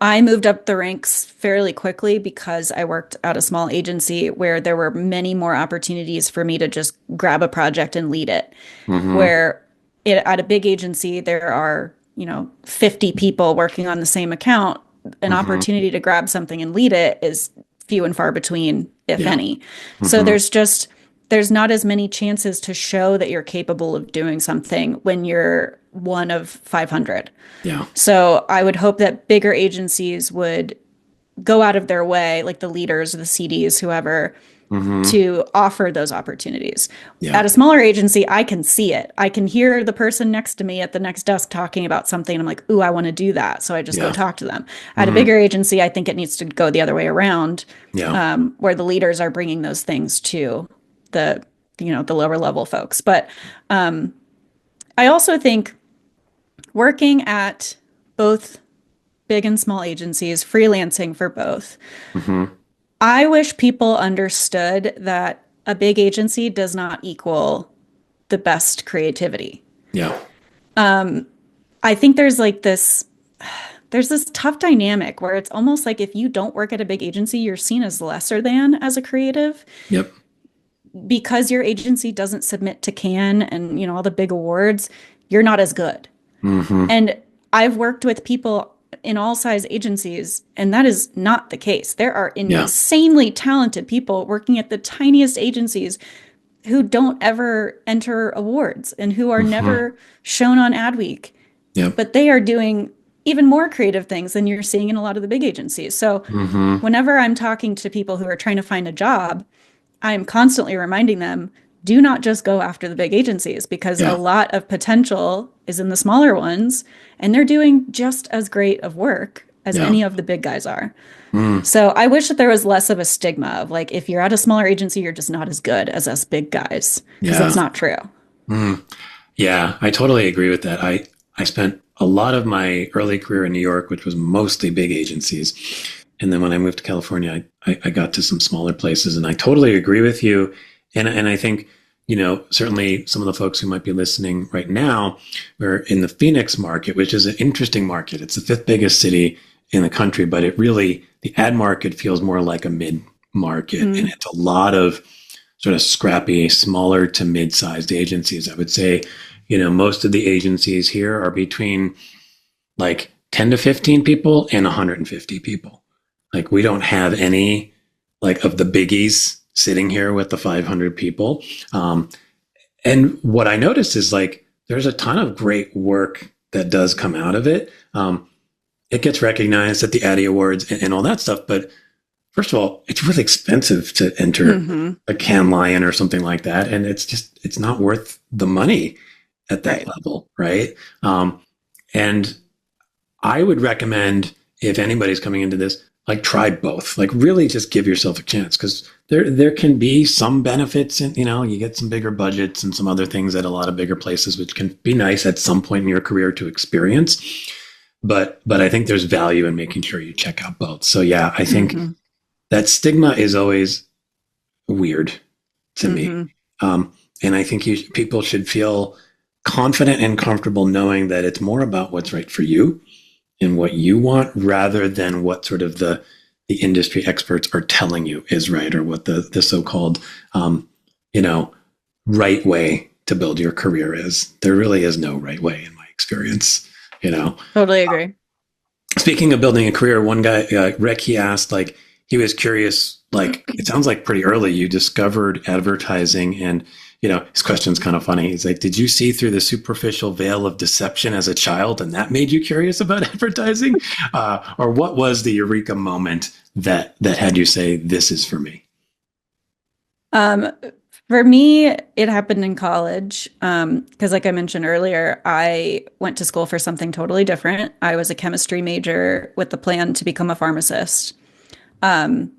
I moved up the ranks fairly quickly because I worked at a small agency where there were many more opportunities for me to just grab a project and lead it. Where at a big agency, there are, you know, 50 people working on the same account. An opportunity to grab something and lead it is few and far between, if any. So there's not as many chances to show that you're capable of doing something when you're one of 500. So I would hope that bigger agencies would go out of their way, like the leaders, the CDs, whoever, to offer those opportunities. At a smaller agency, I can see it. I can hear the person next to me at the next desk talking about something. And I'm like, ooh, I want to do that. So I just go talk to them. At a bigger agency, I think it needs to go the other way around, where the leaders are bringing those things to the lower level folks. But I also think working at both big and small agencies, freelancing for both, I wish people understood that a big agency does not equal the best creativity. I think there's this tough dynamic where it's almost like if you don't work at a big agency, you're seen as lesser than as a creative. Because your agency doesn't submit to Cannes and, you know, all the big awards, you're not as good. And I've worked with people in all size agencies, and that is not the case. There are insanely talented people working at the tiniest agencies who don't ever enter awards and who are never shown on Adweek. But they are doing even more creative things than you're seeing in a lot of the big agencies. So whenever I'm talking to people who are trying to find a job, I'm constantly reminding them, do not just go after the big agencies, because a lot of potential is in the smaller ones, and they're doing just as great of work as any of the big guys are. So I wish that there was less of a stigma of like, if you're at a smaller agency, you're just not as good as us big guys, because that's not true. Yeah, I totally agree with that. I spent a lot of my early career in New York, which was mostly big agencies. And then when I moved to California, I got to some smaller places, and I totally agree with you. And I think, you know, certainly some of the folks who might be listening right now are in the Phoenix market, which is an interesting market. It's the fifth biggest city in the country, but the ad market feels more like a mid market. And it's a lot of sort of scrappy, smaller to mid-sized agencies. I would say, you know, most of the agencies here are between like 10 to 15 people and 150 people. Like we don't have any like of the biggies sitting here with the 500 people. And what I noticed is like, there's a ton of great work that does come out of it. It gets recognized at the Addy Awards and all that stuff. But first of all, it's really expensive to enter a Cannes Lion or something like that. And it's not worth the money at that level, right? And I would recommend, if anybody's coming into this, like try both. Like really just give yourself a chance, because there can be some benefits, and you get some bigger budgets and some other things at a lot of bigger places, which can be nice at some point in your career to experience. But I think there's value in making sure you check out both. So yeah, I think that stigma is always weird to me. And I think people should feel confident and comfortable knowing that it's more about what's right for you and what you want, rather than what sort of the industry experts are telling you is right, or what the so-called, right way to build your career is. There really is no right way in my experience, Totally agree. Speaking of building a career, one guy, Rick, he asked, like, he was curious, like, it sounds like pretty early you discovered advertising, and his question's kind of funny. He's like, did you see through the superficial veil of deception as a child, and that made you curious about advertising? Or what was the eureka moment that had you say, this is for me? For me, it happened in college. Because like I mentioned earlier, I went to school for something totally different. I was a chemistry major with the plan to become a pharmacist. I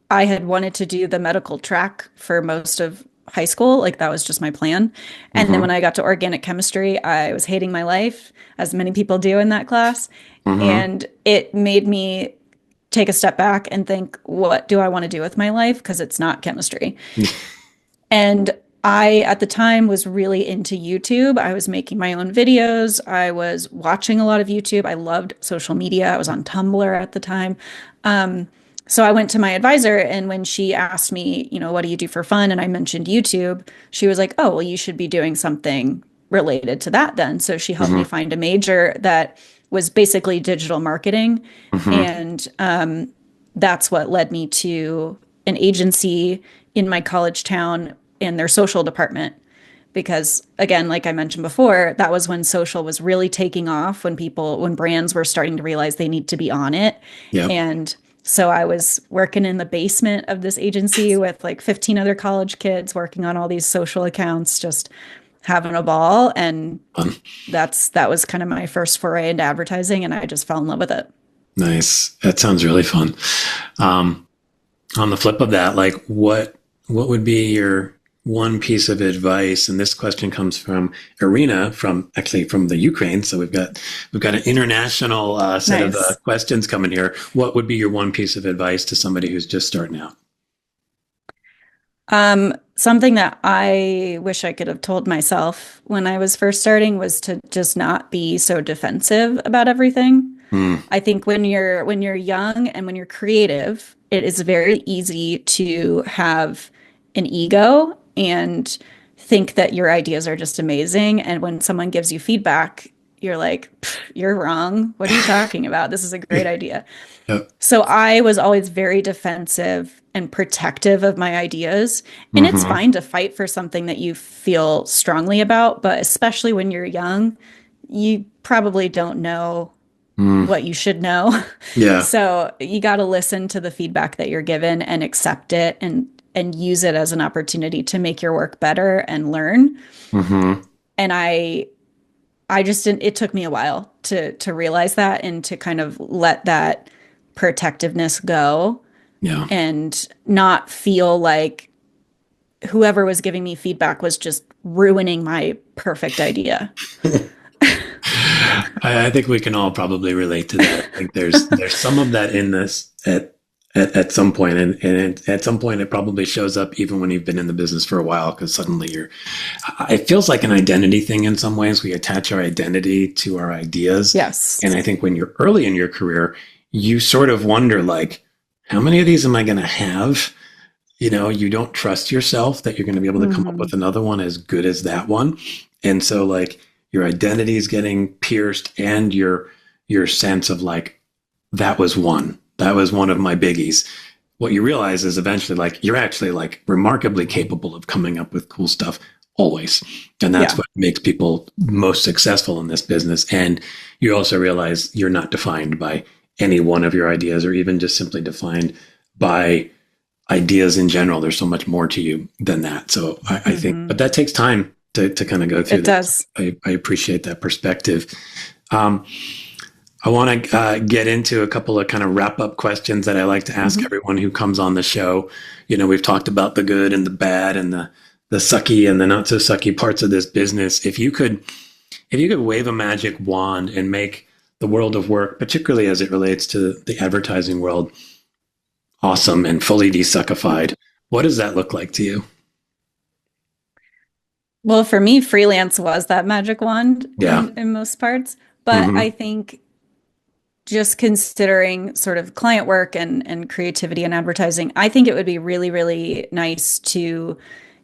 had wanted to do the medical track for most of high school. Like that was just my plan. And then when I got to organic chemistry, I was hating my life, as many people do in that class. And it made me take a step back and think, what do I want to do with my life? Because it's not chemistry. And I, at the time, was really into YouTube. I was making my own videos. I was watching a lot of YouTube. I loved social media. I was on Tumblr at the time. So I went to my advisor, and when she asked me, what do you do for fun? And I mentioned YouTube, she was like, oh, well, you should be doing something related to that then. So she helped me find a major that was basically digital marketing. And that's what led me to an agency in my college town in their social department. Because again, like I mentioned before, that was when social was really taking off, when brands were starting to realize they need to be on it. And so I was working in the basement of this agency with like 15 other college kids, working on all these social accounts, just having a ball. And that was kind of my first foray into advertising, and I just fell in love with it. Nice. That sounds really fun. On the flip of that, like what would be your one piece of advice? And this question comes from Irina, from the Ukraine. So we've got an international set of questions coming here. What would be your one piece of advice to somebody who's just starting out? Something that I wish I could have told myself when I was first starting was to just not be so defensive about everything. I think when you're young and when you're creative, it is very easy to have an ego and think that your ideas are just amazing. And when someone gives you feedback, you're like, you're wrong. What are you talking about? This is a great idea. So I was always very defensive and protective of my ideas. And it's fine to fight for something that you feel strongly about, but especially when you're young, you probably don't know what you should know. So you got to listen to the feedback that you're given and accept it, and use it as an opportunity to make your work better and learn. And I just didn't, it took me a while to realize that, and to kind of let that protectiveness go and not feel like whoever was giving me feedback was just ruining my perfect idea. I think we can all probably relate to that. I think there's some of that in this at some point, and at some point it probably shows up even when you've been in the business for a while, because suddenly it feels like an identity thing in some ways. We attach our identity to our ideas. Yes. And I think when you're early in your career, you sort of wonder, like, how many of these am I going to have? You don't trust yourself that you're going to be able to come up with another one as good as that one. And so, like, your identity is getting pierced, and your your sense of like, that was one of my biggies. What you realize is eventually like you're actually like remarkably capable of coming up with cool stuff always. And that's Yeah. what makes people most successful in this business. And you also realize you're not defined by any one of your ideas or even just simply defined by ideas in general. There's so much more to you than that. So I think, but that takes time to kind of go through It that. does. I appreciate that perspective. I want to get into a couple of kind of wrap up questions that I like to ask everyone who comes on the show. You know, we've talked about the good and the bad and the sucky and the not so sucky parts of this business. If you could wave a magic wand and make the world of work, particularly as it relates to the advertising world, awesome and fully desuckified, what does that look like to you? Well, for me, freelance was that magic wand Yeah. in most parts. But I think just considering sort of client work and creativity and advertising, I think it would be really, really nice to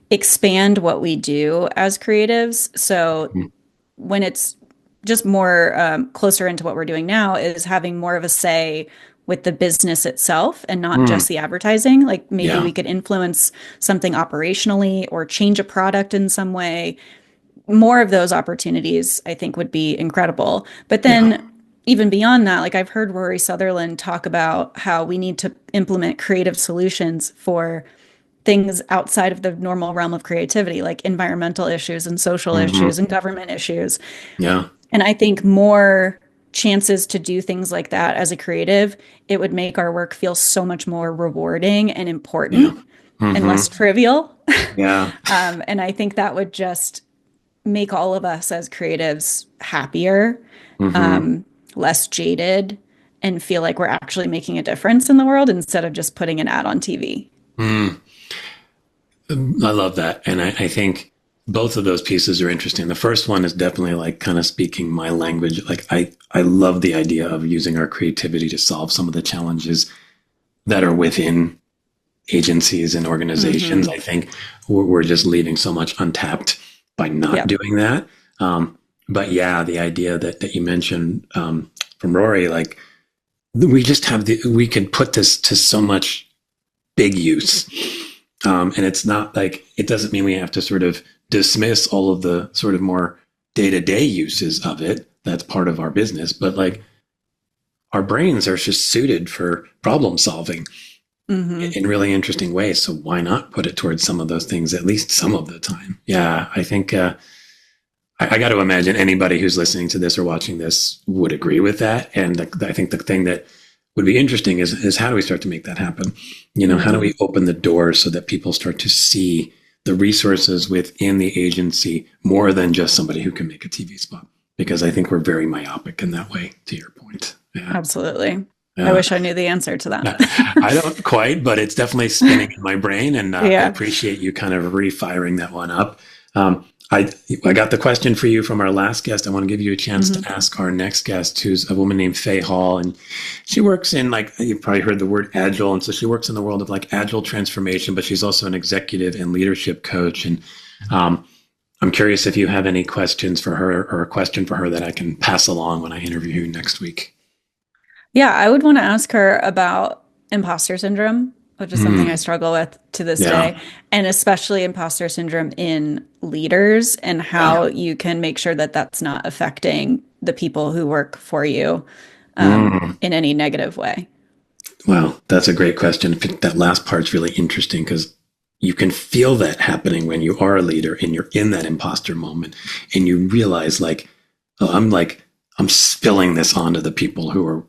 expand what we do as creatives. So when it's just more closer into what we're doing now is having more of a say with the business itself and not just the advertising. Like maybe Yeah. we could influence something operationally or change a product in some way. More of those opportunities, I think, would be incredible. But then even beyond that, like I've heard Rory Sutherland talk about how we need to implement creative solutions for things outside of the normal realm of creativity, like environmental issues and social issues and government issues. Yeah. And I think more chances to do things like that as a creative, it would make our work feel so much more rewarding and important and less trivial. Yeah. And I think that would just make all of us as creatives happier, less jaded, and feel like we're actually making a difference in the world instead of just putting an ad on TV. I love that. And I think both of those pieces are interesting. The first one is definitely like kind of speaking my language. Like I love the idea of using our creativity to solve some of the challenges that are within agencies and organizations. I think we're just leaving so much untapped by not doing that. But yeah, the idea that you mentioned from Rory, like we just have we can put this to so much big use. And it's not like, it doesn't mean we have to sort of dismiss all of the sort of more day-to-day uses of it. That's part of our business. But like our brains are just suited for problem solving in really interesting ways. So why not put it towards some of those things, at least some of the time? Yeah, I think I got to imagine anybody who's listening to this or watching this would agree with that. And I think the thing that would be interesting is how do we start to make that happen? You know, how do we open the doors so that people start to see the resources within the agency more than just somebody who can make a TV spot? Because I think we're very myopic in that way, to your point. Yeah. Absolutely. I wish I knew the answer to that. I don't quite, but it's definitely spinning in my brain. And I appreciate you kind of refiring that one up. I got the question for you from our last guest. I want to give you a chance to ask our next guest, who's a woman named Faye Hall. And she works in, like, you've probably heard the word agile. And so she works in the world of like agile transformation, but she's also an executive and leadership coach. And I'm curious if you have any questions for her or a question for her that I can pass along when I interview you next week. Yeah, I would want to ask her about imposter syndrome, which is something I struggle with to this day, and especially imposter syndrome in leaders and how you can make sure that that's not affecting the people who work for you in any negative way. Well, that's a great question. That last part's really interesting because you can feel that happening when you are a leader and you're in that imposter moment and you realize like, oh, I'm spilling this onto the people who are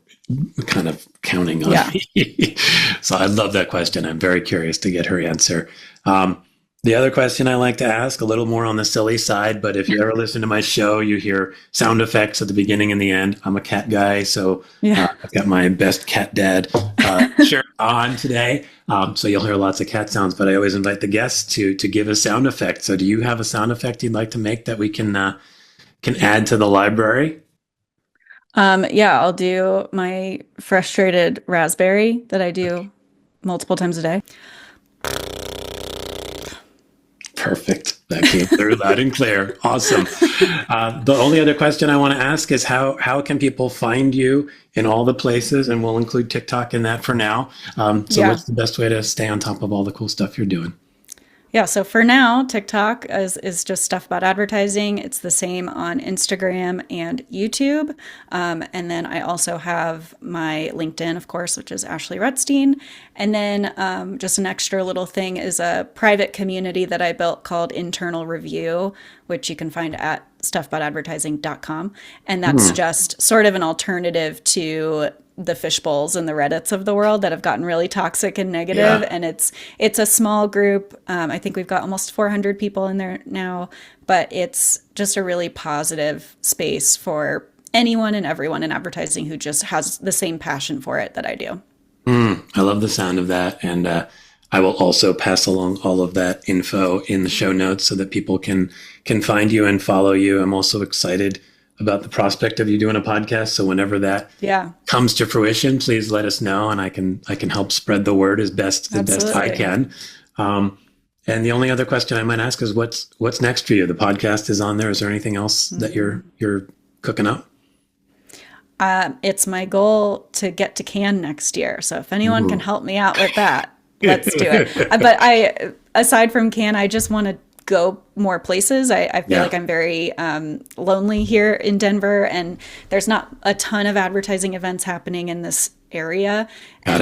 kind of counting on me. So I love that question. I'm very curious to get her answer. The other question I like to ask, a little more on the silly side, but if you ever listen to my show, you hear sound effects at the beginning and the end. I'm a cat guy, so I've got my best cat dad shirt on today. So you'll hear lots of cat sounds, but I always invite the guests to give a sound effect. So do you have a sound effect you'd like to make that we can add to the library? I'll do my frustrated raspberry that I do multiple times a day. Perfect. That came through loud and clear. Awesome. The only other question I want to ask is how can people find you in all the places? And we'll include TikTok in that for now. What's the best way to stay on top of all the cool stuff you're doing? Yeah, so for now, TikTok is just stuff about advertising. It's the same on Instagram and YouTube. And then I also have my LinkedIn, of course, which is Ashley Rutstein. And then just an extra little thing is a private community that I built called Internal Review, which you can find at stuffaboutatvertising.com. And that's just sort of an alternative to the fishbowls and the Reddits of the world that have gotten really toxic and negative. Yeah. And it's a small group. I think we've got almost 400 people in there now, but it's just a really positive space for anyone and everyone in advertising who just has the same passion for it that I do. I love the sound of that. And I will also pass along all of that info in the show notes so that people can find you and follow you. I'm also excited about the prospect of you doing a podcast. So whenever that comes to fruition, please let us know, and I can help spread the word as best I can. And the only other question I might ask is what's next for you? The podcast is on there. Is there anything else that you're cooking up? It's my goal to get to Cannes next year. So if anyone can help me out with that, let's do it. But aside from Cannes, I just want to go more places. I feel like I'm very lonely here in Denver, and there's not a ton of advertising events happening in this area.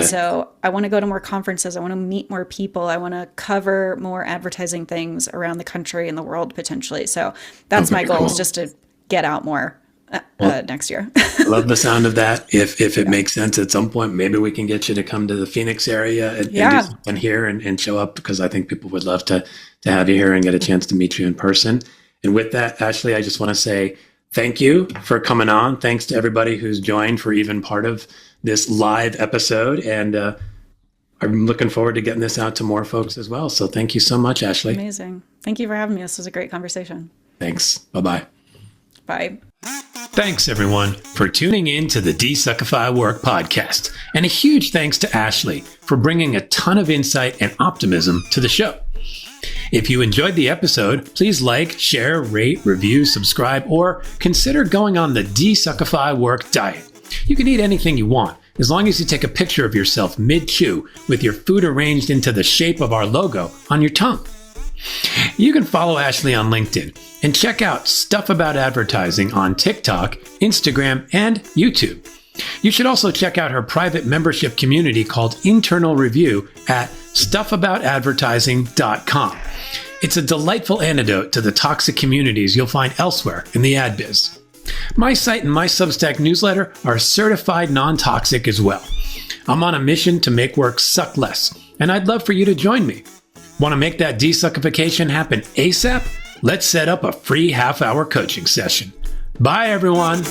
So I want to go to more conferences. I want to meet more people. I want to cover more advertising things around the country and the world potentially. So that's my goal, is just to get out more next year. I love the sound of that. If it makes sense at some point, maybe we can get you to come to the Phoenix area and do something here and show up, because I think people would love to have you here and get a chance to meet you in person. And with that, Ashley, I just want to say thank you for coming on. Thanks to everybody who's joined for even part of this live episode. And I'm looking forward to getting this out to more folks as well. So thank you so much, Ashley. Amazing. Thank you for having me. This was a great conversation. Thanks. Bye-bye. Bye. Thanks, everyone, for tuning in to the DesuckifyWork Podcast. And a huge thanks to Ashley for bringing a ton of insight and optimism to the show. If you enjoyed the episode, please like, share, rate, review, subscribe, or consider going on the DesuckifyWork diet. You can eat anything you want, as long as you take a picture of yourself mid-chew with your food arranged into the shape of our logo on your tongue. You can follow Ashley on LinkedIn and check out Stuff About Advertising on TikTok, Instagram, and YouTube. You should also check out her private membership community called Internal Review at stuffaboutadvertising.com. It's a delightful antidote to the toxic communities you'll find elsewhere in the ad biz. My site and my Substack newsletter are certified non-toxic as well. I'm on a mission to make work suck less, and I'd love for you to join me. Want to make that desuckification happen ASAP? Let's set up a free half-hour coaching session. Bye, everyone.